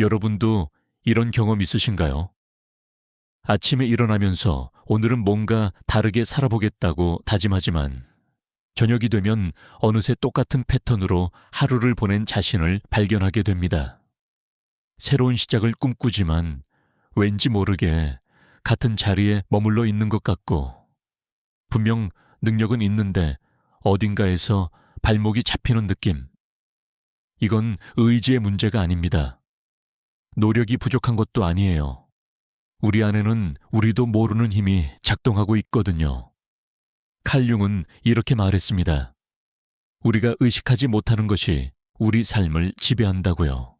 여러분도 이런 경험 있으신가요? 아침에 일어나면서 오늘은 뭔가 다르게 살아보겠다고 다짐하지만 저녁이 되면 어느새 똑같은 패턴으로 하루를 보낸 자신을 발견하게 됩니다. 새로운 시작을 꿈꾸지만 왠지 모르게 같은 자리에 머물러 있는 것 같고 분명 능력은 있는데 어딘가에서 발목이 잡히는 느낌. 이건 의지의 문제가 아닙니다. 노력이 부족한 것도 아니에요. 우리 안에는 우리도 모르는 힘이 작동하고 있거든요. 칼 융은 이렇게 말했습니다. 우리가 의식하지 못하는 것이 우리 삶을 지배한다고요.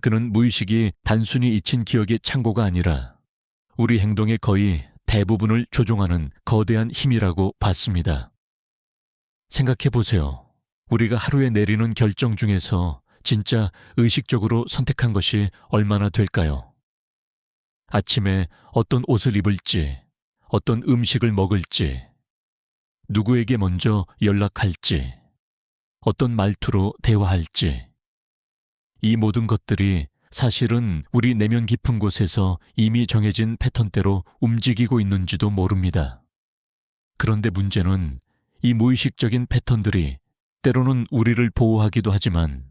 그는 무의식이 단순히 잊힌 기억의 창고가 아니라 우리 행동의 거의 대부분을 조종하는 거대한 힘이라고 봤습니다. 생각해 보세요. 우리가 하루에 내리는 결정 중에서 진짜 의식적으로 선택한 것이 얼마나 될까요? 아침에 어떤 옷을 입을지, 어떤 음식을 먹을지, 누구에게 먼저 연락할지, 어떤 말투로 대화할지. 이 모든 것들이 사실은 우리 내면 깊은 곳에서 이미 정해진 패턴대로 움직이고 있는지도 모릅니다. 그런데 문제는 이 무의식적인 패턴들이 때로는 우리를 보호하기도 하지만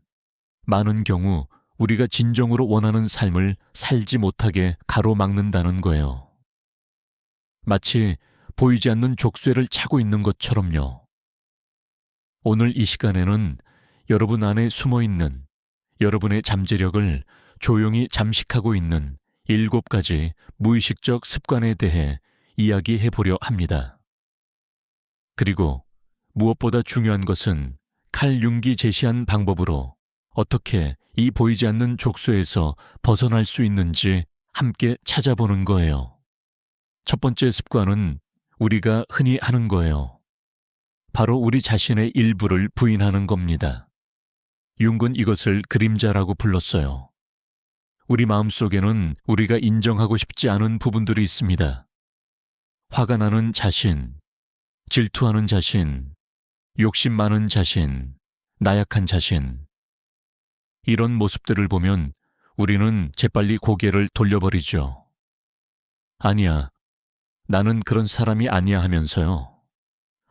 많은 경우 우리가 진정으로 원하는 삶을 살지 못하게 가로막는다는 거예요. 마치 보이지 않는 족쇄를 차고 있는 것처럼요. 오늘 이 시간에는 여러분 안에 숨어있는 여러분의 잠재력을 조용히 잠식하고 있는 7가지 무의식적 습관에 대해 이야기해 보려 합니다. 그리고 무엇보다 중요한 것은 칼 융기 제시한 방법으로 어떻게 이 보이지 않는 족쇄에서 벗어날 수 있는지 함께 찾아보는 거예요. 첫 번째 습관은 우리가 흔히 하는 거예요. 바로 우리 자신의 일부를 부인하는 겁니다. 융은 이것을 그림자라고 불렀어요. 우리 마음속에는 우리가 인정하고 싶지 않은 부분들이 있습니다. 화가 나는 자신, 질투하는 자신, 욕심 많은 자신, 나약한 자신. 이런 모습들을 보면 우리는 재빨리 고개를 돌려버리죠. 아니야, 나는 그런 사람이 아니야 하면서요.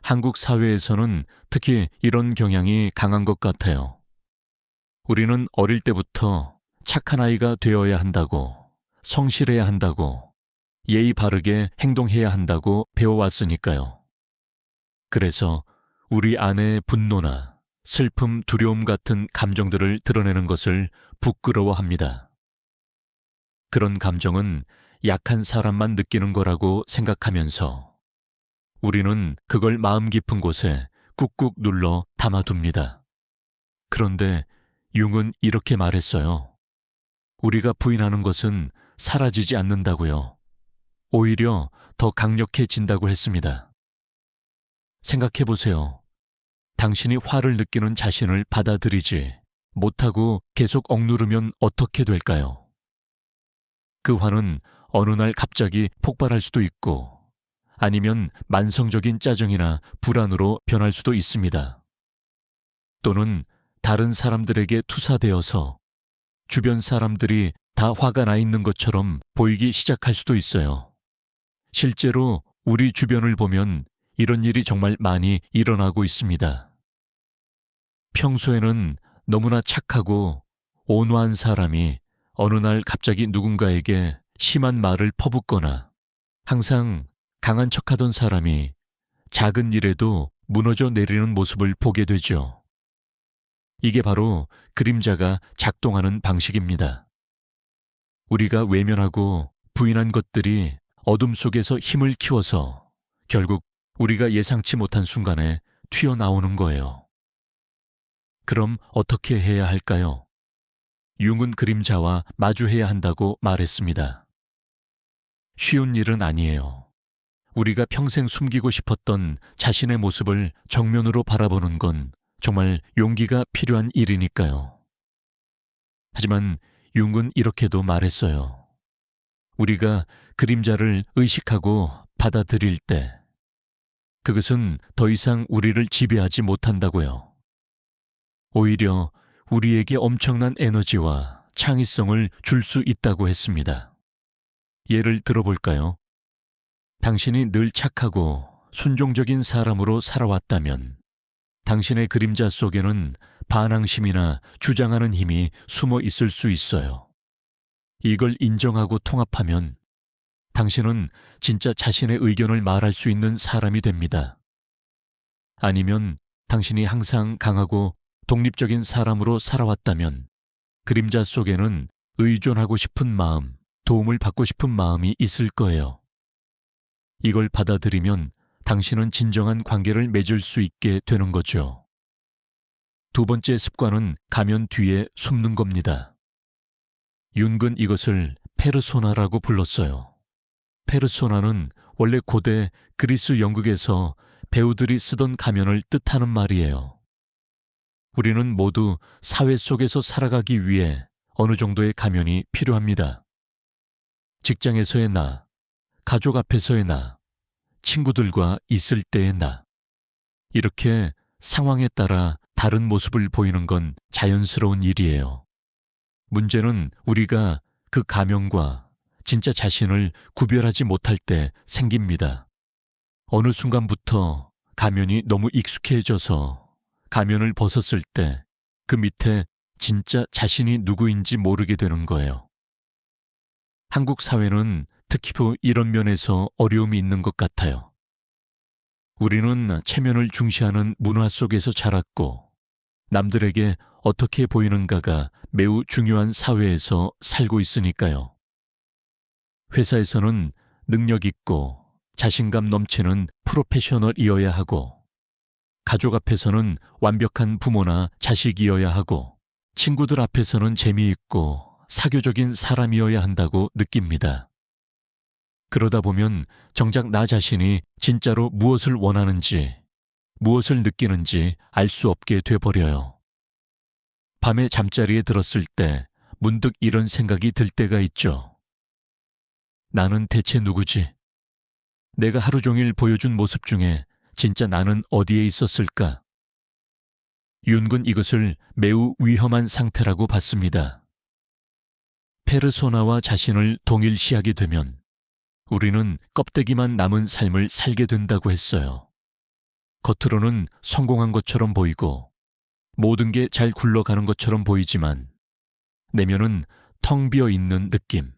한국 사회에서는 특히 이런 경향이 강한 것 같아요. 우리는 어릴 때부터 착한 아이가 되어야 한다고, 성실해야 한다고, 예의 바르게 행동해야 한다고 배워왔으니까요. 그래서 우리 안의 분노나 슬픔, 두려움 같은 감정들을 드러내는 것을 부끄러워합니다. 그런 감정은 약한 사람만 느끼는 거라고 생각하면서 우리는 그걸 마음 깊은 곳에 꾹꾹 눌러 담아둡니다. 그런데 융은 이렇게 말했어요. 우리가 부인하는 것은 사라지지 않는다고요. 오히려 더 강력해진다고 했습니다. 생각해 보세요. 당신이 화를 느끼는 자신을 받아들이지 못하고 계속 억누르면 어떻게 될까요? 그 화는 어느 날 갑자기 폭발할 수도 있고 아니면 만성적인 짜증이나 불안으로 변할 수도 있습니다. 또는 다른 사람들에게 투사되어서 주변 사람들이 다 화가 나 있는 것처럼 보이기 시작할 수도 있어요. 실제로 우리 주변을 보면 이런 일이 정말 많이 일어나고 있습니다. 평소에는 너무나 착하고 온화한 사람이 어느 날 갑자기 누군가에게 심한 말을 퍼붓거나 항상 강한 척하던 사람이 작은 일에도 무너져 내리는 모습을 보게 되죠. 이게 바로 그림자가 작동하는 방식입니다. 우리가 외면하고 부인한 것들이 어둠 속에서 힘을 키워서 결국 우리가 예상치 못한 순간에 튀어나오는 거예요. 그럼 어떻게 해야 할까요? 융은 그림자와 마주해야 한다고 말했습니다. 쉬운 일은 아니에요. 우리가 평생 숨기고 싶었던 자신의 모습을 정면으로 바라보는 건 정말 용기가 필요한 일이니까요. 하지만 융은 이렇게도 말했어요. 우리가 그림자를 의식하고 받아들일 때 그것은 더 이상 우리를 지배하지 못한다고요. 오히려 우리에게 엄청난 에너지와 창의성을 줄 수 있다고 했습니다. 예를 들어볼까요? 당신이 늘 착하고 순종적인 사람으로 살아왔다면 당신의 그림자 속에는 반항심이나 주장하는 힘이 숨어 있을 수 있어요. 이걸 인정하고 통합하면 당신은 진짜 자신의 의견을 말할 수 있는 사람이 됩니다. 아니면 당신이 항상 강하고 독립적인 사람으로 살아왔다면 그림자 속에는 의존하고 싶은 마음, 도움을 받고 싶은 마음이 있을 거예요. 이걸 받아들이면 당신은 진정한 관계를 맺을 수 있게 되는 거죠. 두 번째 습관은 가면 뒤에 숨는 겁니다. 윤근 이것을 페르소나라고 불렀어요. 페르소나는 원래 고대 그리스 연극에서 배우들이 쓰던 가면을 뜻하는 말이에요. 우리는 모두 사회 속에서 살아가기 위해 어느 정도의 가면이 필요합니다. 직장에서의 나, 가족 앞에서의 나, 친구들과 있을 때의 나. 이렇게 상황에 따라 다른 모습을 보이는 건 자연스러운 일이에요. 문제는 우리가 그 가면과 진짜 자신을 구별하지 못할 때 생깁니다. 어느 순간부터 가면이 너무 익숙해져서 가면을 벗었을 때 그 밑에 진짜 자신이 누구인지 모르게 되는 거예요. 한국 사회는 특히 이런 면에서 어려움이 있는 것 같아요. 우리는 체면을 중시하는 문화 속에서 자랐고 남들에게 어떻게 보이는가가 매우 중요한 사회에서 살고 있으니까요. 회사에서는 능력 있고 자신감 넘치는 프로페셔널이어야 하고 가족 앞에서는 완벽한 부모나 자식이어야 하고 친구들 앞에서는 재미있고 사교적인 사람이어야 한다고 느낍니다. 그러다 보면 정작 나 자신이 진짜로 무엇을 원하는지, 무엇을 느끼는지 알 수 없게 돼버려요. 밤에 잠자리에 들었을 때 문득 이런 생각이 들 때가 있죠. 나는 대체 누구지? 내가 하루 종일 보여준 모습 중에 진짜 나는 어디에 있었을까? 윤근 이것을 매우 위험한 상태라고 봤습니다. 페르소나와 자신을 동일시하게 되면 우리는 껍데기만 남은 삶을 살게 된다고 했어요. 겉으로는 성공한 것처럼 보이고 모든 게 잘 굴러가는 것처럼 보이지만 내면은 텅 비어 있는 느낌.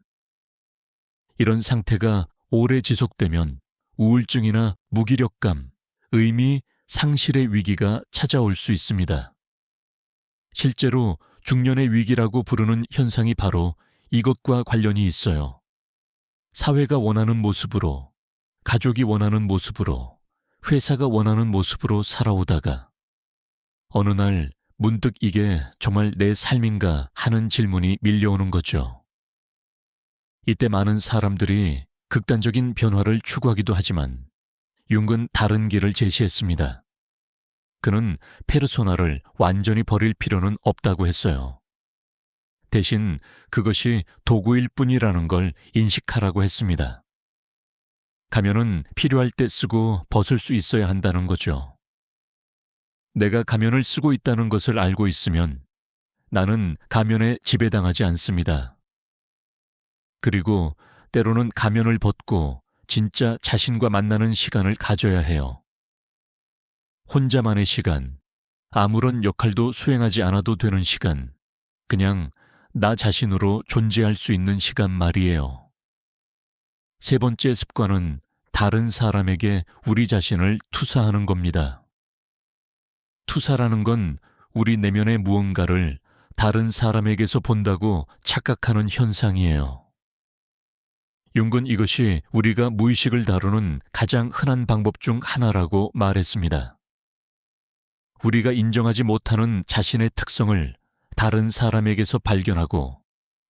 이런 상태가 오래 지속되면 우울증이나 무기력감, 의미 상실의 위기가 찾아올 수 있습니다. 실제로 중년의 위기라고 부르는 현상이 바로 이것과 관련이 있어요. 사회가 원하는 모습으로, 가족이 원하는 모습으로, 회사가 원하는 모습으로 살아오다가 어느 날 문득 이게 정말 내 삶인가 하는 질문이 밀려오는 거죠. 이때 많은 사람들이 극단적인 변화를 추구하기도 하지만 융은 다른 길을 제시했습니다. 그는 페르소나를 완전히 버릴 필요는 없다고 했어요. 대신 그것이 도구일 뿐이라는 걸 인식하라고 했습니다. 가면은 필요할 때 쓰고 벗을 수 있어야 한다는 거죠. 내가 가면을 쓰고 있다는 것을 알고 있으면 나는 가면에 지배당하지 않습니다. 그리고 때로는 가면을 벗고 진짜 자신과 만나는 시간을 가져야 해요. 혼자만의 시간, 아무런 역할도 수행하지 않아도 되는 시간, 그냥 나 자신으로 존재할 수 있는 시간 말이에요. 세 번째 습관은 다른 사람에게 우리 자신을 투사하는 겁니다. 투사라는 건 우리 내면의 무언가를 다른 사람에게서 본다고 착각하는 현상이에요. 융은 이것이 우리가 무의식을 다루는 가장 흔한 방법 중 하나라고 말했습니다. 우리가 인정하지 못하는 자신의 특성을 다른 사람에게서 발견하고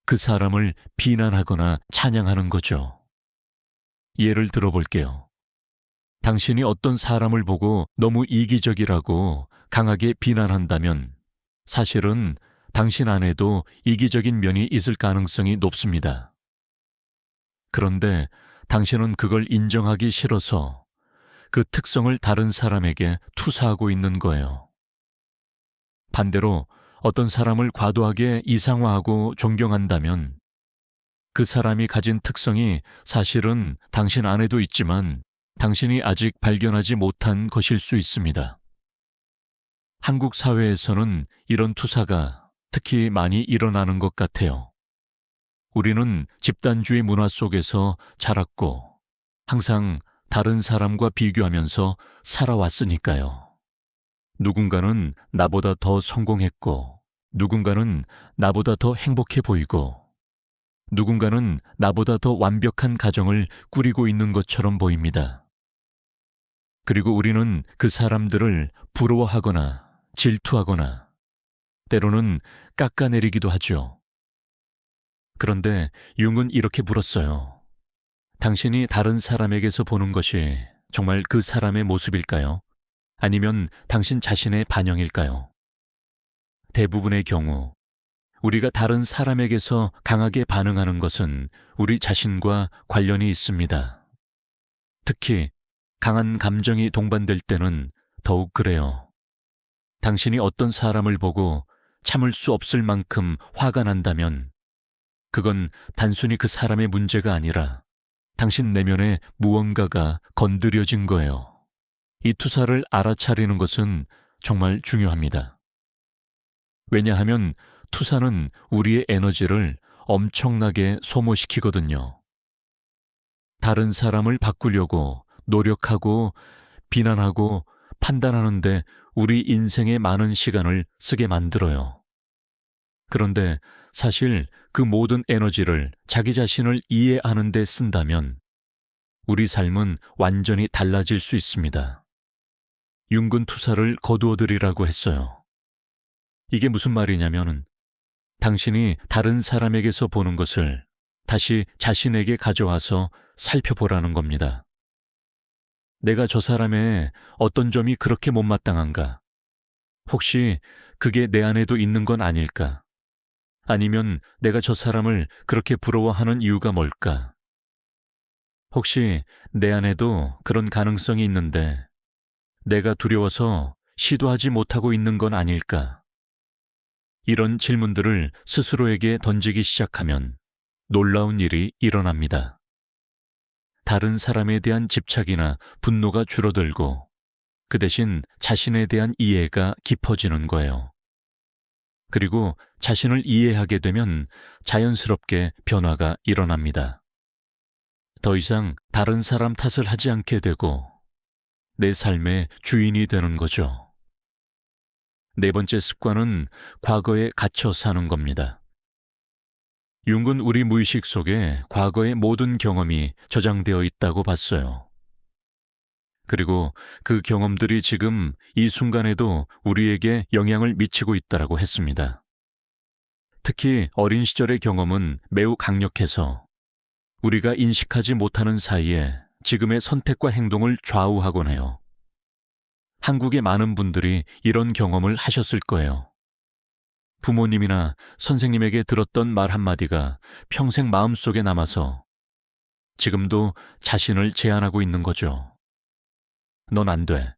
그 사람을 비난하거나 찬양하는 거죠. 예를 들어볼게요. 당신이 어떤 사람을 보고 너무 이기적이라고 강하게 비난한다면 사실은 당신 안에도 이기적인 면이 있을 가능성이 높습니다. 그런데 당신은 그걸 인정하기 싫어서 그 특성을 다른 사람에게 투사하고 있는 거예요. 반대로 어떤 사람을 과도하게 이상화하고 존경한다면 그 사람이 가진 특성이 사실은 당신 안에도 있지만 당신이 아직 발견하지 못한 것일 수 있습니다. 한국 사회에서는 이런 투사가 특히 많이 일어나는 것 같아요. 우리는 집단주의 문화 속에서 자랐고 항상 다른 사람과 비교하면서 살아왔으니까요. 누군가는 나보다 더 성공했고, 누군가는 나보다 더 행복해 보이고, 누군가는 나보다 더 완벽한 가정을 꾸리고 있는 것처럼 보입니다. 그리고 우리는 그 사람들을 부러워하거나 질투하거나 때로는 깎아내리기도 하죠. 그런데 융은 이렇게 물었어요. 당신이 다른 사람에게서 보는 것이 정말 그 사람의 모습일까요? 아니면 당신 자신의 반영일까요? 대부분의 경우 우리가 다른 사람에게서 강하게 반응하는 것은 우리 자신과 관련이 있습니다. 특히 강한 감정이 동반될 때는 더욱 그래요. 당신이 어떤 사람을 보고 참을 수 없을 만큼 화가 난다면 그건 단순히 그 사람의 문제가 아니라 당신 내면에 무언가가 건드려진 거예요. 이 투사를 알아차리는 것은 정말 중요합니다. 왜냐하면 투사는 우리의 에너지를 엄청나게 소모시키거든요. 다른 사람을 바꾸려고 노력하고 비난하고 판단하는데 우리 인생의 많은 시간을 쓰게 만들어요. 그런데 사실 그 모든 에너지를 자기 자신을 이해하는 데 쓴다면 우리 삶은 완전히 달라질 수 있습니다. 융근 투사를 거두어들이라고 했어요. 이게 무슨 말이냐면 당신이 다른 사람에게서 보는 것을 다시 자신에게 가져와서 살펴보라는 겁니다. 내가 저 사람의 어떤 점이 그렇게 못마땅한가? 혹시 그게 내 안에도 있는 건 아닐까? 아니면 내가 저 사람을 그렇게 부러워하는 이유가 뭘까? 혹시 내 안에도 그런 가능성이 있는데 내가 두려워서 시도하지 못하고 있는 건 아닐까? 이런 질문들을 스스로에게 던지기 시작하면 놀라운 일이 일어납니다. 다른 사람에 대한 집착이나 분노가 줄어들고 그 대신 자신에 대한 이해가 깊어지는 거예요. 그리고 자신을 이해하게 되면 자연스럽게 변화가 일어납니다. 더 이상 다른 사람 탓을 하지 않게 되고 내 삶의 주인이 되는 거죠. 네 번째 습관은 과거에 갇혀 사는 겁니다. 융은 우리 무의식 속에 과거의 모든 경험이 저장되어 있다고 봤어요. 그리고 그 경험들이 지금 이 순간에도 우리에게 영향을 미치고 있다고 했습니다. 특히 어린 시절의 경험은 매우 강력해서 우리가 인식하지 못하는 사이에 지금의 선택과 행동을 좌우하곤 해요. 한국의 많은 분들이 이런 경험을 하셨을 거예요. 부모님이나 선생님에게 들었던 말 한마디가 평생 마음속에 남아서 지금도 자신을 제한하고 있는 거죠. 넌 안 돼.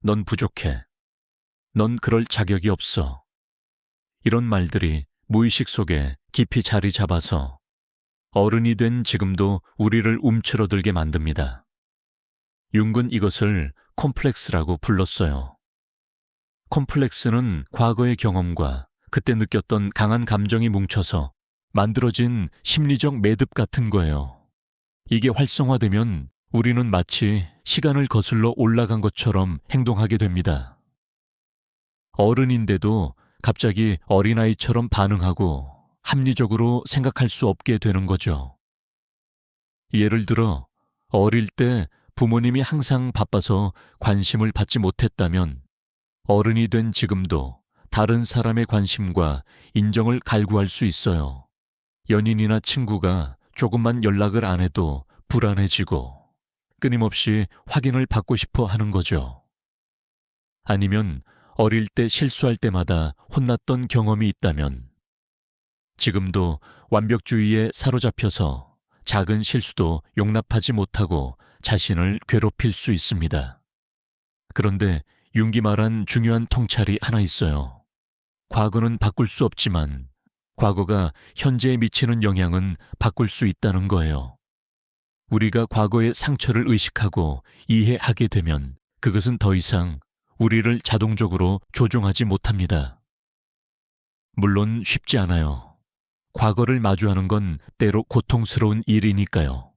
넌 부족해. 넌 그럴 자격이 없어. 이런 말들이 무의식 속에 깊이 자리 잡아서 어른이 된 지금도 우리를 움츠러들게 만듭니다. 융은 이것을 콤플렉스라고 불렀어요. 콤플렉스는 과거의 경험과 그때 느꼈던 강한 감정이 뭉쳐서 만들어진 심리적 매듭 같은 거예요. 이게 활성화되면 우리는 마치 시간을 거슬러 올라간 것처럼 행동하게 됩니다. 어른인데도 갑자기 어린아이처럼 반응하고 합리적으로 생각할 수 없게 되는 거죠. 예를 들어 어릴 때 부모님이 항상 바빠서 관심을 받지 못했다면 어른이 된 지금도 다른 사람의 관심과 인정을 갈구할 수 있어요. 연인이나 친구가 조금만 연락을 안 해도 불안해지고 끊임없이 확인을 받고 싶어 하는 거죠. 아니면 어릴 때 실수할 때마다 혼났던 경험이 있다면 지금도 완벽주의에 사로잡혀서 작은 실수도 용납하지 못하고 자신을 괴롭힐 수 있습니다. 그런데 융이 말한 중요한 통찰이 하나 있어요. 과거는 바꿀 수 없지만 과거가 현재에 미치는 영향은 바꿀 수 있다는 거예요. 우리가 과거의 상처를 의식하고 이해하게 되면 그것은 더 이상 우리를 자동적으로 조종하지 못합니다. 물론 쉽지 않아요. 과거를 마주하는 건 때로 고통스러운 일이니까요.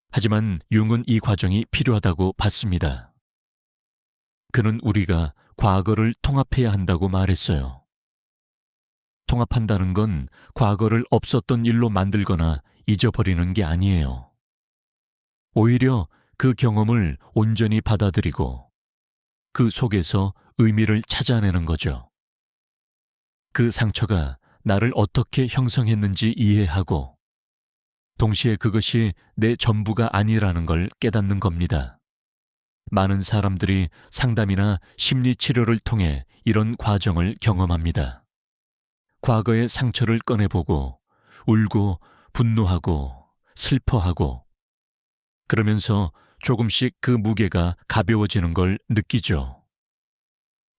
하지만 융은 이 과정이 필요하다고 봤습니다. 그는 우리가 과거를 통합해야 한다고 말했어요. 통합한다는 건 과거를 없었던 일로 만들거나 잊어버리는 게 아니에요. 오히려 그 경험을 온전히 받아들이고 그 속에서 의미를 찾아내는 거죠. 그 상처가 나를 어떻게 형성했는지 이해하고 동시에 그것이 내 전부가 아니라는 걸 깨닫는 겁니다. 많은 사람들이 상담이나 심리치료를 통해 이런 과정을 경험합니다. 과거의 상처를 꺼내보고 울고 분노하고 슬퍼하고 그러면서 조금씩 그 무게가 가벼워지는 걸 느끼죠.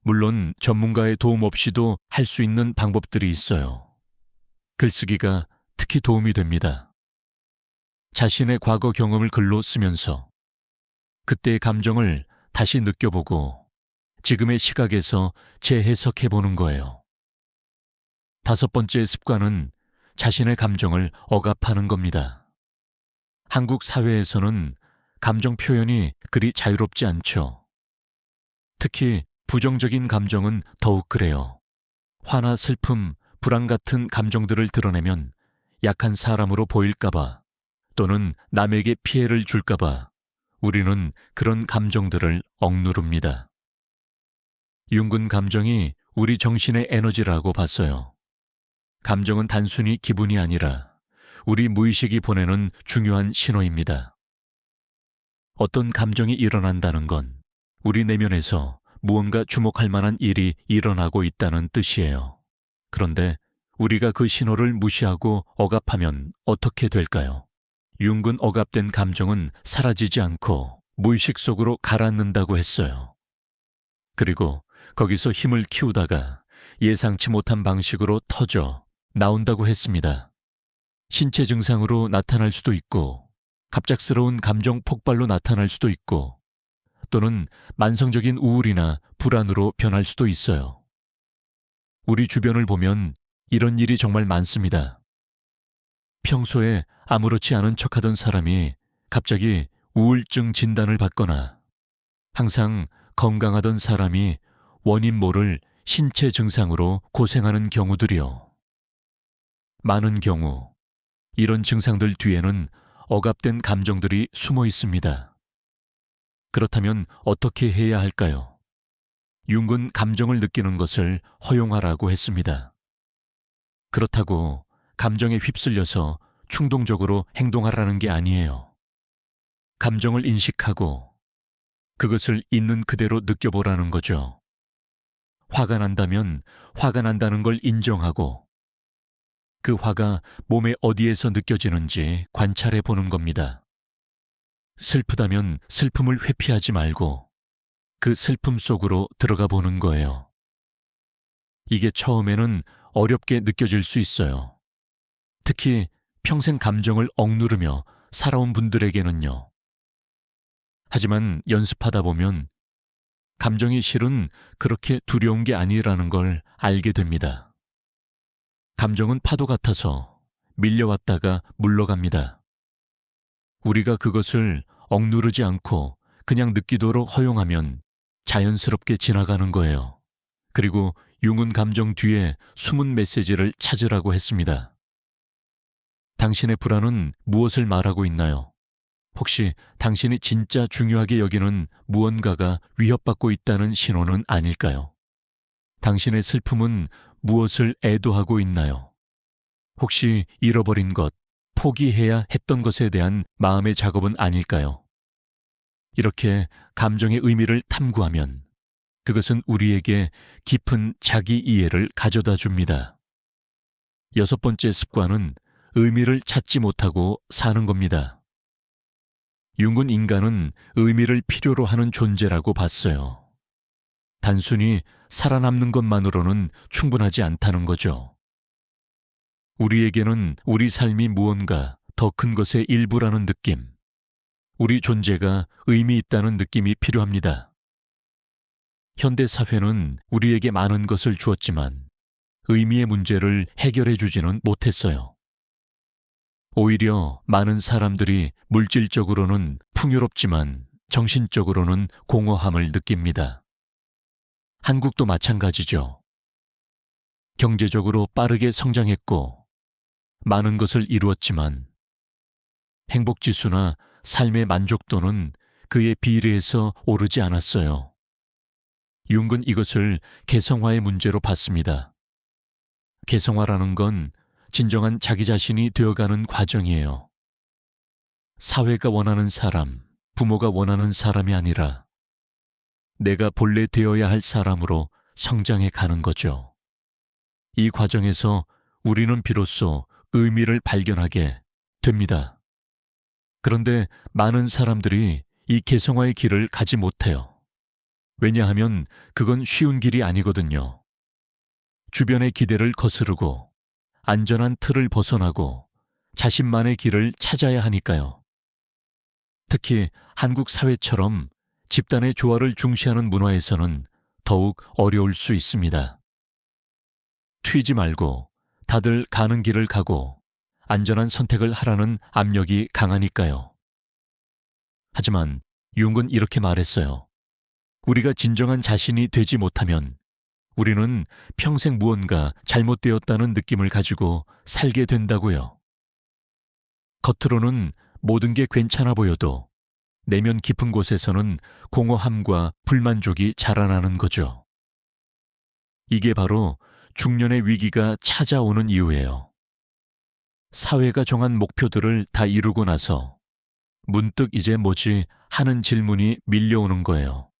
물론 전문가의 도움 없이도 할 수 있는 방법들이 있어요. 글쓰기가 특히 도움이 됩니다. 자신의 과거 경험을 글로 쓰면서 그때의 감정을 다시 느껴보고 지금의 시각에서 재해석해보는 거예요. 5번째 습관은 자신의 감정을 억압하는 겁니다. 한국 사회에서는 감정 표현이 그리 자유롭지 않죠. 특히 부정적인 감정은 더욱 그래요. 화나 슬픔, 불안 같은 감정들을 드러내면 약한 사람으로 보일까봐 또는 남에게 피해를 줄까봐 우리는 그런 감정들을 억누릅니다. 융은 감정이 우리 정신의 에너지라고 봤어요. 감정은 단순히 기분이 아니라 우리 무의식이 보내는 중요한 신호입니다. 어떤 감정이 일어난다는 건 우리 내면에서 무언가 주목할 만한 일이 일어나고 있다는 뜻이에요. 그런데 우리가 그 신호를 무시하고 억압하면 어떻게 될까요? 융은 억압된 감정은 사라지지 않고 무의식 속으로 가라앉는다고 했어요. 그리고 거기서 힘을 키우다가 예상치 못한 방식으로 터져 나온다고 했습니다. 신체 증상으로 나타날 수도 있고 갑작스러운 감정 폭발로 나타날 수도 있고 또는 만성적인 우울이나 불안으로 변할 수도 있어요. 우리 주변을 보면 이런 일이 정말 많습니다. 평소에 아무렇지 않은 척하던 사람이 갑자기 우울증 진단을 받거나 항상 건강하던 사람이 원인 모를 신체 증상으로 고생하는 경우들이요. 많은 경우 이런 증상들 뒤에는 억압된 감정들이 숨어 있습니다. 그렇다면 어떻게 해야 할까요? 융은 감정을 느끼는 것을 허용하라고 했습니다. 그렇다고 감정에 휩쓸려서 충동적으로 행동하라는 게 아니에요. 감정을 인식하고 그것을 있는 그대로 느껴보라는 거죠. 화가 난다면 화가 난다는 걸 인정하고 그 화가 몸의 어디에서 느껴지는지 관찰해 보는 겁니다. 슬프다면 슬픔을 회피하지 말고 그 슬픔 속으로 들어가 보는 거예요. 이게 처음에는 어렵게 느껴질 수 있어요. 특히 평생 감정을 억누르며 살아온 분들에게는요. 하지만 연습하다 보면 감정이 실은 그렇게 두려운 게 아니라는 걸 알게 됩니다. 감정은 파도 같아서 밀려왔다가 물러갑니다. 우리가 그것을 억누르지 않고 그냥 느끼도록 허용하면 자연스럽게 지나가는 거예요. 그리고 융은 감정 뒤에 숨은 메시지를 찾으라고 했습니다. 당신의 불안은 무엇을 말하고 있나요? 혹시 당신이 진짜 중요하게 여기는 무언가가 위협받고 있다는 신호는 아닐까요? 당신의 슬픔은 무엇을 애도하고 있나요? 혹시 잃어버린 것, 포기해야 했던 것에 대한 마음의 작업은 아닐까요? 이렇게 감정의 의미를 탐구하면 그것은 우리에게 깊은 자기 이해를 가져다 줍니다. 6번째 습관은 의미를 찾지 못하고 사는 겁니다. 융은 인간은 의미를 필요로 하는 존재라고 봤어요. 단순히 살아남는 것만으로는 충분하지 않다는 거죠. 우리에게는 우리 삶이 무언가 더 큰 것의 일부라는 느낌, 우리 존재가 의미 있다는 느낌이 필요합니다. 현대 사회는 우리에게 많은 것을 주었지만 의미의 문제를 해결해 주지는 못했어요. 오히려 많은 사람들이 물질적으로는 풍요롭지만 정신적으로는 공허함을 느낍니다. 한국도 마찬가지죠. 경제적으로 빠르게 성장했고 많은 것을 이루었지만 행복지수나 삶의 만족도는 그에 비례해서 오르지 않았어요. 융은 이것을 개성화의 문제로 봤습니다. 개성화라는 건 진정한 자기 자신이 되어가는 과정이에요. 사회가 원하는 사람, 부모가 원하는 사람이 아니라 내가 본래 되어야 할 사람으로 성장해 가는 거죠. 이 과정에서 우리는 비로소 의미를 발견하게 됩니다. 그런데 많은 사람들이 이 개성화의 길을 가지 못해요. 왜냐하면 그건 쉬운 길이 아니거든요. 주변의 기대를 거스르고 안전한 틀을 벗어나고 자신만의 길을 찾아야 하니까요. 특히 한국 사회처럼 집단의 조화를 중시하는 문화에서는 더욱 어려울 수 있습니다. 튀지 말고 다들 가는 길을 가고 안전한 선택을 하라는 압력이 강하니까요. 하지만 융은 이렇게 말했어요. 우리가 진정한 자신이 되지 못하면 우리는 평생 무언가 잘못되었다는 느낌을 가지고 살게 된다고요. 겉으로는 모든 게 괜찮아 보여도 내면 깊은 곳에서는 공허함과 불만족이 자라나는 거죠. 이게 바로 중년의 위기가 찾아오는 이유예요. 사회가 정한 목표들을 다 이루고 나서 문득 이제 뭐지 하는 질문이 밀려오는 거예요.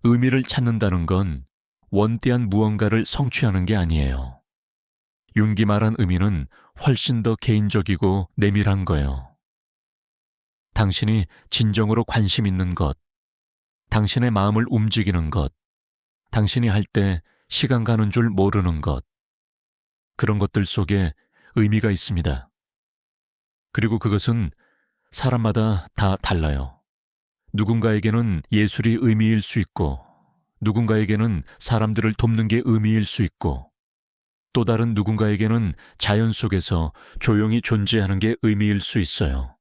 의미를 찾는다는 건 원대한 무언가를 성취하는 게 아니에요. 융기 말한 의미는 훨씬 더 개인적이고 내밀한 거예요. 당신이 진정으로 관심 있는 것, 당신의 마음을 움직이는 것, 당신이 할 때 시간 가는 줄 모르는 것, 그런 것들 속에 의미가 있습니다. 그리고 그것은 사람마다 다 달라요. 누군가에게는 예술이 의미일 수 있고, 누군가에게는 사람들을 돕는 게 의미일 수 있고, 또 다른 누군가에게는 자연 속에서 조용히 존재하는 게 의미일 수 있어요.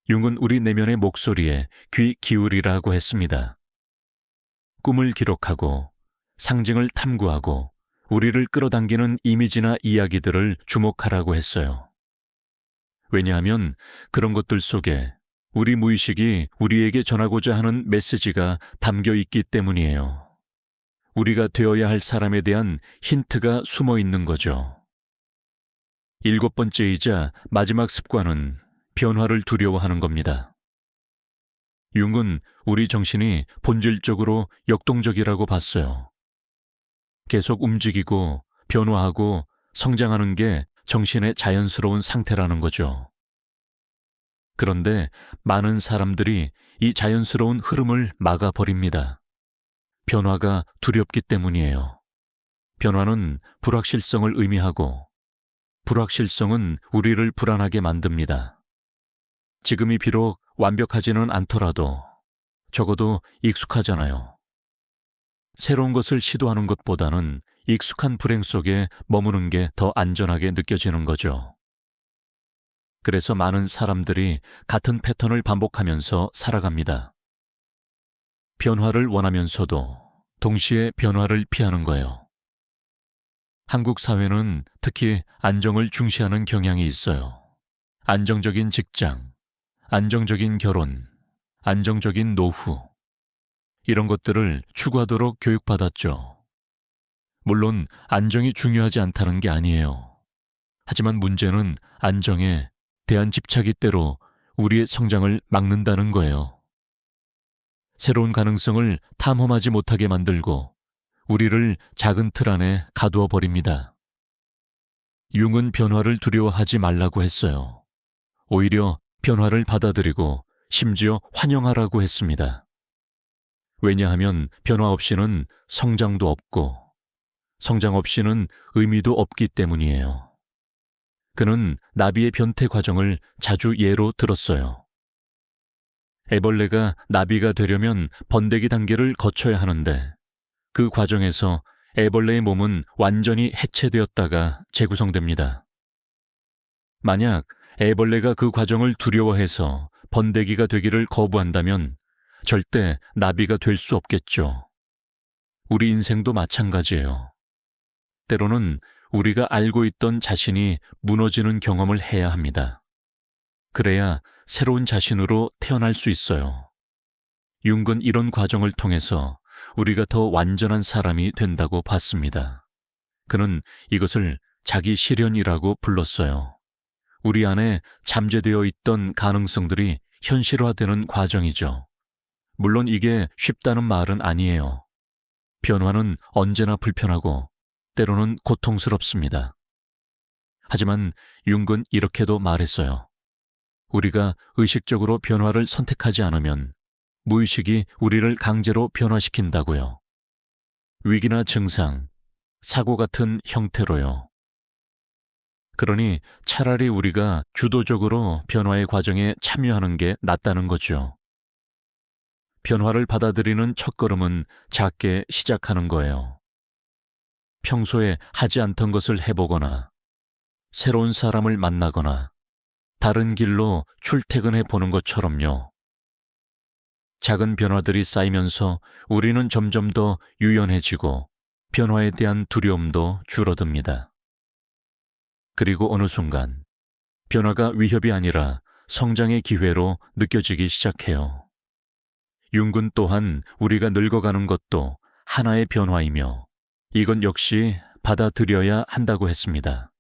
융은 우리 내면의 목소리에 귀 기울이라고 했습니다. 꿈을 기록하고 상징을 탐구하고 우리를 끌어당기는 이미지나 이야기들을 주목하라고 했어요. 왜냐하면 그런 것들 속에 우리 무의식이 우리에게 전하고자 하는 메시지가 담겨 있기 때문이에요. 우리가 되어야 할 사람에 대한 힌트가 숨어 있는 거죠. 7번째이자 마지막 습관은 변화를 두려워하는 겁니다. 융은 우리 정신이 본질적으로 역동적이라고 봤어요. 계속 움직이고 변화하고 성장하는 게 정신의 자연스러운 상태라는 거죠. 그런데 많은 사람들이 이 자연스러운 흐름을 막아버립니다. 변화가 두렵기 때문이에요. 변화는 불확실성을 의미하고 불확실성은 우리를 불안하게 만듭니다. 지금이 비록 완벽하지는 않더라도 적어도 익숙하잖아요. 새로운 것을 시도하는 것보다는 익숙한 불행 속에 머무는 게 더 안전하게 느껴지는 거죠. 그래서 많은 사람들이 같은 패턴을 반복하면서 살아갑니다. 변화를 원하면서도 동시에 변화를 피하는 거예요. 한국 사회는 특히 안정을 중시하는 경향이 있어요. 안정적인 직장, 안정적인 결혼, 안정적인 노후, 이런 것들을 추구하도록 교육받았죠. 물론 안정이 중요하지 않다는 게 아니에요. 하지만 문제는 안정에 대한 집착이 때로 우리의 성장을 막는다는 거예요. 새로운 가능성을 탐험하지 못하게 만들고 우리를 작은 틀 안에 가두어 버립니다. 융은 변화를 두려워하지 말라고 했어요. 오히려 변화를 받아들이고 심지어 환영하라고 했습니다. 왜냐하면 변화 없이는 성장도 없고 성장 없이는 의미도 없기 때문이에요. 그는 나비의 변태 과정을 자주 예로 들었어요. 애벌레가 나비가 되려면 번데기 단계를 거쳐야 하는데 그 과정에서 애벌레의 몸은 완전히 해체되었다가 재구성됩니다. 만약 애벌레가 그 과정을 두려워해서 번데기가 되기를 거부한다면 절대 나비가 될 수 없겠죠. 우리 인생도 마찬가지예요. 때로는 우리가 알고 있던 자신이 무너지는 경험을 해야 합니다. 그래야 새로운 자신으로 태어날 수 있어요. 융은 이런 과정을 통해서 우리가 더 완전한 사람이 된다고 봤습니다. 그는 이것을 자기 실현이라고 불렀어요. 우리 안에 잠재되어 있던 가능성들이 현실화되는 과정이죠. 물론 이게 쉽다는 말은 아니에요. 변화는 언제나 불편하고 때로는 고통스럽습니다. 하지만 융은 이렇게도 말했어요. 우리가 의식적으로 변화를 선택하지 않으면 무의식이 우리를 강제로 변화시킨다고요. 위기나 증상, 사고 같은 형태로요. 그러니 차라리 우리가 주도적으로 변화의 과정에 참여하는 게 낫다는 거죠. 변화를 받아들이는 첫걸음은 작게 시작하는 거예요. 평소에 하지 않던 것을 해보거나 새로운 사람을 만나거나 다른 길로 출퇴근해 보는 것처럼요. 작은 변화들이 쌓이면서 우리는 점점 더 유연해지고 변화에 대한 두려움도 줄어듭니다. 그리고 어느 순간 변화가 위협이 아니라 성장의 기회로 느껴지기 시작해요. 융은 또한 우리가 늙어가는 것도 하나의 변화이며 이건 역시 받아들여야 한다고 했습니다.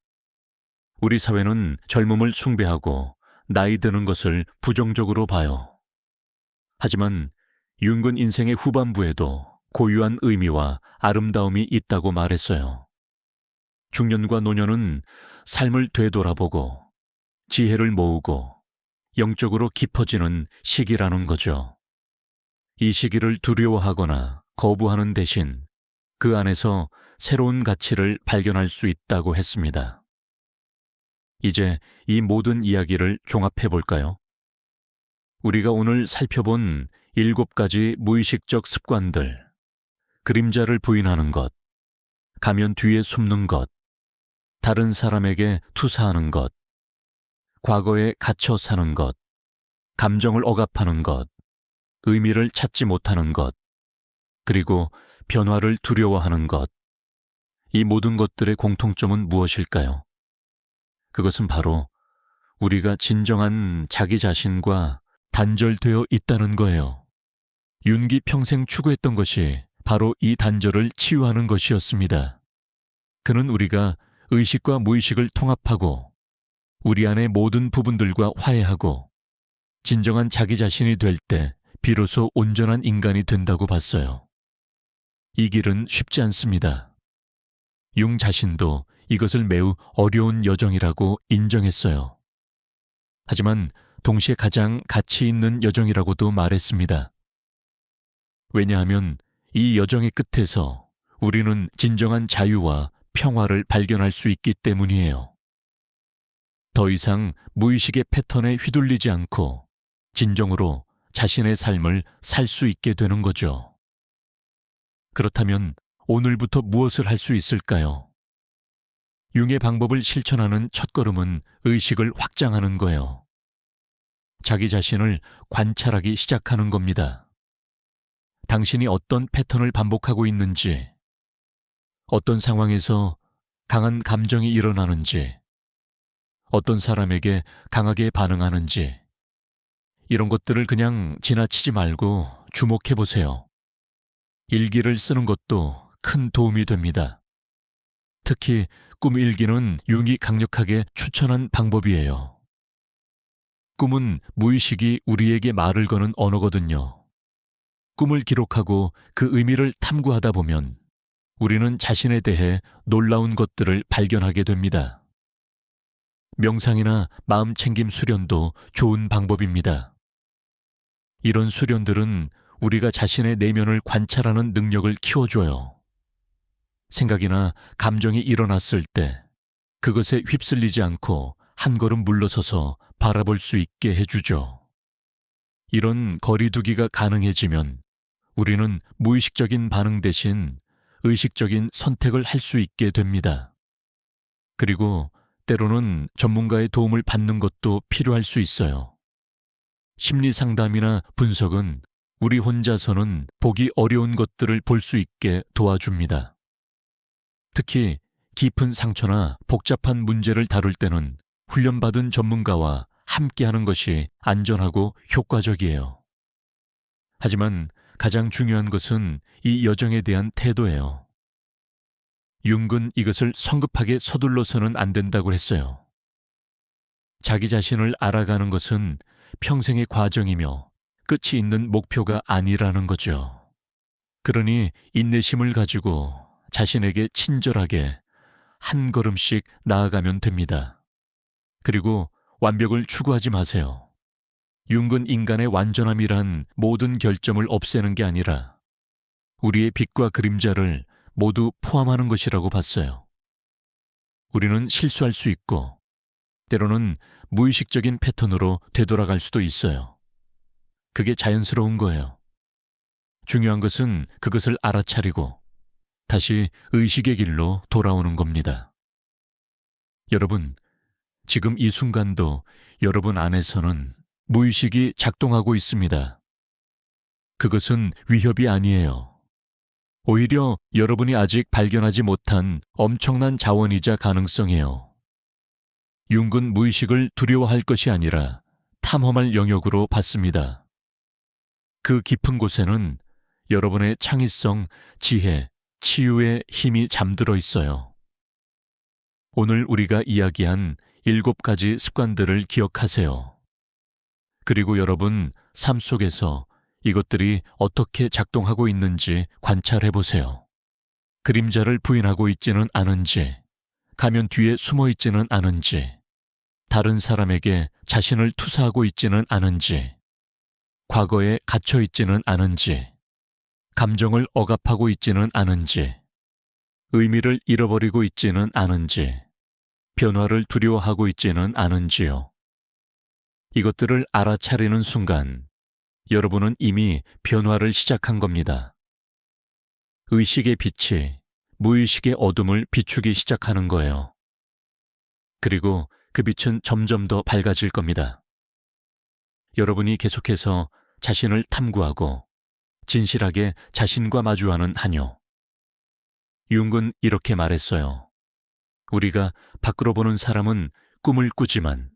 우리 사회는 젊음을 숭배하고 나이 드는 것을 부정적으로 봐요. 하지만 융은 인생의 후반부에도 고유한 의미와 아름다움이 있다고 말했어요. 중년과 노년은 삶을 되돌아보고 지혜를 모으고 영적으로 깊어지는 시기라는 거죠. 이 시기를 두려워하거나 거부하는 대신 그 안에서 새로운 가치를 발견할 수 있다고 했습니다. 이제 이 모든 이야기를 종합해 볼까요? 우리가 오늘 살펴본 7가지 무의식적 습관들, 그림자를 부인하는 것, 가면 뒤에 숨는 것, 다른 사람에게 투사하는 것, 과거에 갇혀 사는 것, 감정을 억압하는 것, 의미를 찾지 못하는 것, 그리고 변화를 두려워하는 것. 이 모든 것들의 공통점은 무엇일까요? 그것은 바로 우리가 진정한 자기 자신과 단절되어 있다는 거예요. 윤기 평생 추구했던 것이 바로 이 단절을 치유하는 것이었습니다. 그는 우리가 의식과 무의식을 통합하고 우리 안의 모든 부분들과 화해하고 진정한 자기 자신이 될 때 비로소 온전한 인간이 된다고 봤어요. 이 길은 쉽지 않습니다. 융 자신도 이것을 매우 어려운 여정이라고 인정했어요. 하지만 동시에 가장 가치 있는 여정이라고도 말했습니다. 왜냐하면 이 여정의 끝에서 우리는 진정한 자유와 평화를 발견할 수 있기 때문이에요. 더 이상 무의식의 패턴에 휘둘리지 않고 진정으로 자신의 삶을 살 수 있게 되는 거죠. 그렇다면 오늘부터 무엇을 할 수 있을까요? 융의 방법을 실천하는 첫걸음은 의식을 확장하는 거예요. 자기 자신을 관찰하기 시작하는 겁니다. 당신이 어떤 패턴을 반복하고 있는지, 어떤 상황에서 강한 감정이 일어나는지, 어떤 사람에게 강하게 반응하는지, 이런 것들을 그냥 지나치지 말고 주목해 보세요. 일기를 쓰는 것도 큰 도움이 됩니다. 특히 꿈 일기는 융이 강력하게 추천한 방법이에요. 꿈은 무의식이 우리에게 말을 거는 언어거든요. 꿈을 기록하고 그 의미를 탐구하다 보면 우리는 자신에 대해 놀라운 것들을 발견하게 됩니다. 명상이나 마음챙김 수련도 좋은 방법입니다. 이런 수련들은 우리가 자신의 내면을 관찰하는 능력을 키워줘요. 생각이나 감정이 일어났을 때 그것에 휩쓸리지 않고 한 걸음 물러서서 바라볼 수 있게 해주죠. 이런 거리두기가 가능해지면 우리는 무의식적인 반응 대신 의식적인 선택을 할 수 있게 됩니다. 그리고 때로는 전문가의 도움을 받는 것도 필요할 수 있어요. 심리 상담이나 분석은 우리 혼자서는 보기 어려운 것들을 볼 수 있게 도와줍니다. 특히 깊은 상처나 복잡한 문제를 다룰 때는 훈련받은 전문가와 함께하는 것이 안전하고 효과적이에요. 하지만 가장 중요한 것은 이 여정에 대한 태도예요. 융은 이것을 성급하게 서둘러서는 안 된다고 했어요. 자기 자신을 알아가는 것은 평생의 과정이며 끝이 있는 목표가 아니라는 거죠. 그러니 인내심을 가지고 자신에게 친절하게 한 걸음씩 나아가면 됩니다. 그리고 완벽을 추구하지 마세요. 융은 인간의 완전함이란 모든 결점을 없애는 게 아니라 우리의 빛과 그림자를 모두 포함하는 것이라고 봤어요. 우리는 실수할 수 있고 때로는 무의식적인 패턴으로 되돌아갈 수도 있어요. 그게 자연스러운 거예요. 중요한 것은 그것을 알아차리고 다시 의식의 길로 돌아오는 겁니다. 여러분, 지금 이 순간도 여러분 안에서는 무의식이 작동하고 있습니다. 그것은 위협이 아니에요. 오히려 여러분이 아직 발견하지 못한 엄청난 자원이자 가능성이에요. 융은 무의식을 두려워할 것이 아니라 탐험할 영역으로 봤습니다. 그 깊은 곳에는 여러분의 창의성, 지혜, 치유의 힘이 잠들어 있어요. 오늘 우리가 이야기한 7가지 습관들을 기억하세요. 그리고 여러분 삶 속에서 이것들이 어떻게 작동하고 있는지 관찰해 보세요. 그림자를 부인하고 있지는 않은지, 가면 뒤에 숨어 있지는 않은지, 다른 사람에게 자신을 투사하고 있지는 않은지, 과거에 갇혀 있지는 않은지, 감정을 억압하고 있지는 않은지, 의미를 잃어버리고 있지는 않은지, 변화를 두려워하고 있지는 않은지요. 이것들을 알아차리는 순간 여러분은 이미 변화를 시작한 겁니다. 의식의 빛이 무의식의 어둠을 비추기 시작하는 거예요. 그리고 그 빛은 점점 더 밝아질 겁니다. 여러분이 계속해서 자신을 탐구하고 진실하게 자신과 마주하는 한요. 융은 이렇게 말했어요. 우리가 밖으로 보는 사람은 꿈을 꾸지만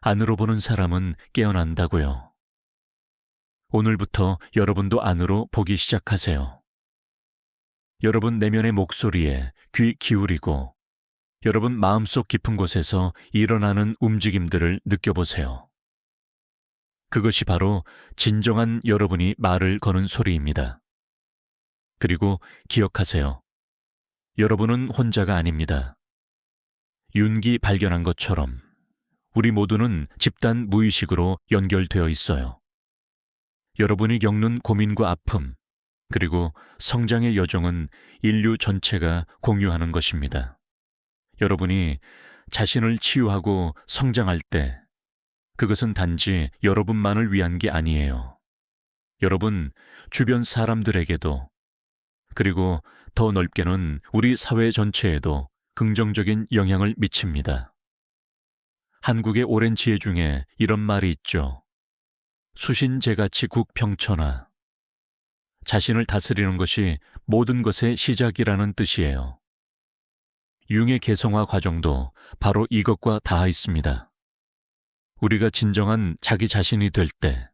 안으로 보는 사람은 깨어난다고요. 오늘부터 여러분도 안으로 보기 시작하세요. 여러분 내면의 목소리에 귀 기울이고 여러분 마음속 깊은 곳에서 일어나는 움직임들을 느껴보세요. 그것이 바로 진정한 여러분이 말을 거는 소리입니다. 그리고 기억하세요. 여러분은 혼자가 아닙니다. 윤기 발견한 것처럼 우리 모두는 집단 무의식으로 연결되어 있어요. 여러분이 겪는 고민과 아픔, 그리고 성장의 여정은 인류 전체가 공유하는 것입니다. 여러분이 자신을 치유하고 성장할 때 그것은 단지 여러분만을 위한 게 아니에요. 여러분 주변 사람들에게도, 그리고 더 넓게는 우리 사회 전체에도 긍정적인 영향을 미칩니다. 한국의 오랜 지혜 중에 이런 말이 있죠. 수신제같이 국평천하. 자신을 다스리는 것이 모든 것의 시작이라는 뜻이에요. 융의 개성화 과정도 바로 이것과 닿아 있습니다. 우리가 진정한 자기 자신이 될 때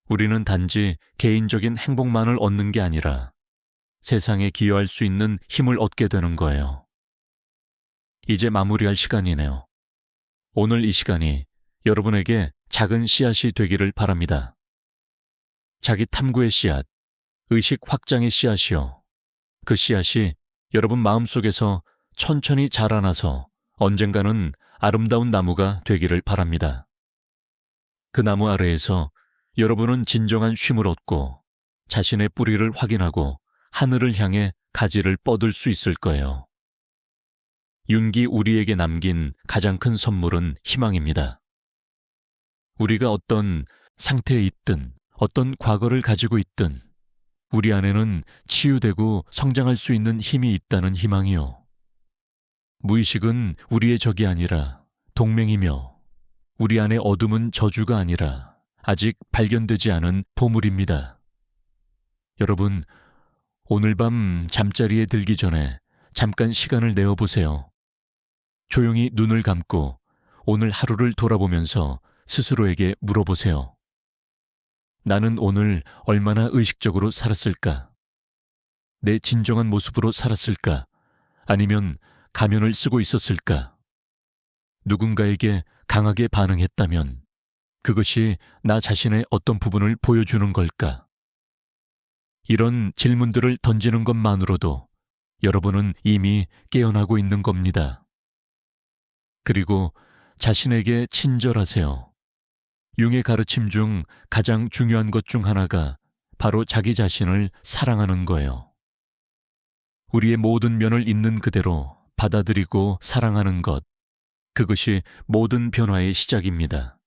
우리는 단지 개인적인 행복만을 얻는 게 아니라 세상에 기여할 수 있는 힘을 얻게 되는 거예요. 이제 마무리할 시간이네요. 오늘 이 시간이 여러분에게 작은 씨앗이 되기를 바랍니다. 자기 탐구의 씨앗, 의식 확장의 씨앗이요. 그 씨앗이 여러분 마음속에서 천천히 자라나서 언젠가는 아름다운 나무가 되기를 바랍니다. 그 나무 아래에서 여러분은 진정한 쉼을 얻고 자신의 뿌리를 확인하고 하늘을 향해 가지를 뻗을 수 있을 거예요. 윤기 우리에게 남긴 가장 큰 선물은 희망입니다. 우리가 어떤 상태에 있든 어떤 과거를 가지고 있든 우리 안에는 치유되고 성장할 수 있는 힘이 있다는 희망이요. 무의식은 우리의 적이 아니라 동맹이며 우리 안의 어둠은 저주가 아니라 아직 발견되지 않은 보물입니다. 여러분, 오늘 밤 잠자리에 들기 전에 잠깐 시간을 내어보세요. 조용히 눈을 감고 오늘 하루를 돌아보면서 스스로에게 물어보세요. 나는 오늘 얼마나 의식적으로 살았을까? 내 진정한 모습으로 살았을까? 아니면 가면을 쓰고 있었을까? 누군가에게 강하게 반응했다면 그것이 나 자신의 어떤 부분을 보여주는 걸까? 이런 질문들을 던지는 것만으로도 여러분은 이미 깨어나고 있는 겁니다. 그리고 자신에게 친절하세요. 융의 가르침 중 가장 중요한 것 중 하나가 바로 자기 자신을 사랑하는 거예요. 우리의 모든 면을 있는 그대로 받아들이고 사랑하는 것, 그것이 모든 변화의 시작입니다.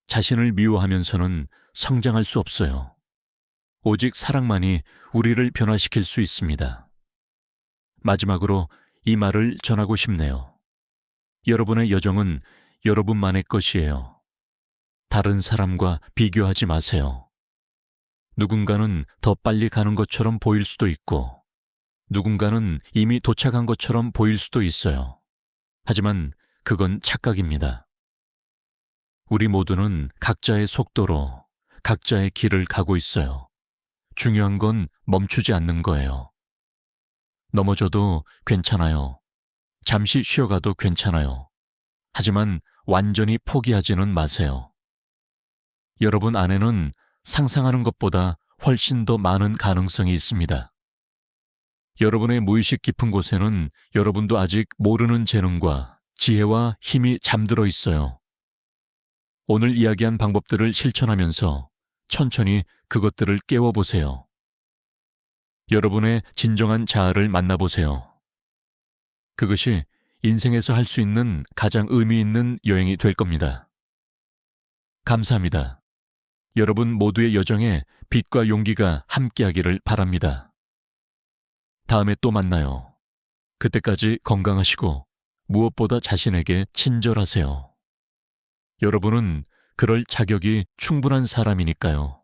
자신을 미워하면서는 성장할 수 없어요. 오직 사랑만이 우리를 변화시킬 수 있습니다. 마지막으로 이 말을 전하고 싶네요. 여러분의 여정은 여러분만의 것이에요. 다른 사람과 비교하지 마세요. 누군가는 더 빨리 가는 것처럼 보일 수도 있고, 누군가는 이미 도착한 것처럼 보일 수도 있어요. 하지만 그건 착각입니다. 우리 모두는 각자의 속도로 각자의 길을 가고 있어요. 중요한 건 멈추지 않는 거예요. 넘어져도 괜찮아요. 잠시 쉬어가도 괜찮아요. 하지만 완전히 포기하지는 마세요. 여러분 안에는 상상하는 것보다 훨씬 더 많은 가능성이 있습니다. 여러분의 무의식 깊은 곳에는 여러분도 아직 모르는 재능과 지혜와 힘이 잠들어 있어요. 오늘 이야기한 방법들을 실천하면서 천천히 그것들을 깨워보세요. 여러분의 진정한 자아를 만나보세요. 그것이 인생에서 할 수 있는 가장 의미 있는 여행이 될 겁니다. 감사합니다. 여러분 모두의 여정에 빛과 용기가 함께하기를 바랍니다. 다음에 또 만나요. 그때까지 건강하시고 무엇보다 자신에게 친절하세요. 여러분은 그럴 자격이 충분한 사람이니까요.